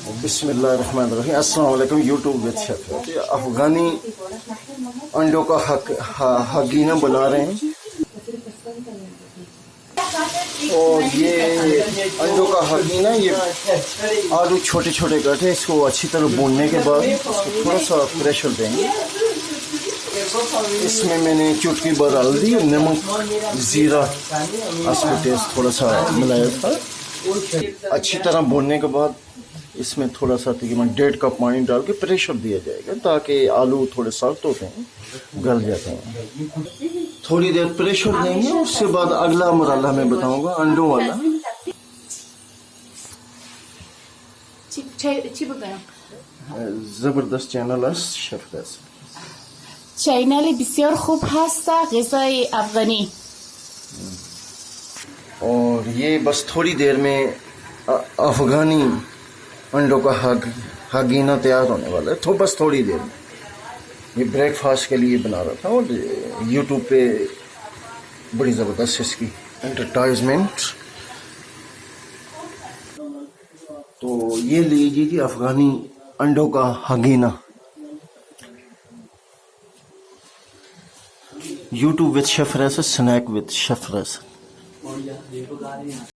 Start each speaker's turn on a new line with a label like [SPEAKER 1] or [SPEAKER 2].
[SPEAKER 1] بسم اللہ الرحمن الرحیم. السلام علیکم. YouTube with chef. افغانی انڈوں کا حگینہ بنا رہے ہیں اور یہ انڈوں کا حگینہ، یہ آلو چھوٹے چھوٹے کاٹے، اس کو اچھی طرح بھوننے کے بعد اس کو تھوڑا سا پریشر دیں گے. اس میں نے چٹکی بھر ہلدی، نمک، زیرہ، اس میں ٹیسٹ تھوڑا سا ملایا تھا. اچھی طرح بھوننے کے بعد اس میں تھوڑا سا تقریباً 1.5 کپ پانی ڈال کے پریشر دیا جائے گا تاکہ آلو تھوڑے سخت ہوتے ہیں، گل جاتے ہیں. تھوڑی دیر پریشر دیں گے، اس کے بعد اگلا مرحلہ میں بتاؤں گا انڈوں والا. زبردست چینل است شیف دست.
[SPEAKER 2] چینل بسیار خوب هست غذای افغانی.
[SPEAKER 1] اور یہ بس تھوڑی دیر میں افغانی انڈوں کا حگینہ تیار ہونے والا ہے. تو بس تھوڑی دیر میں. یہ بریک فاسٹ کے لیے بنا رہا تھا اور یوٹیوب پہ بڑی زبردست اس کی ایڈورٹائزمنٹ. تو یہ لیجیے جی افغانی انڈوں کا حگینہ. YouTube with chef Risa, snack with chef ریسا.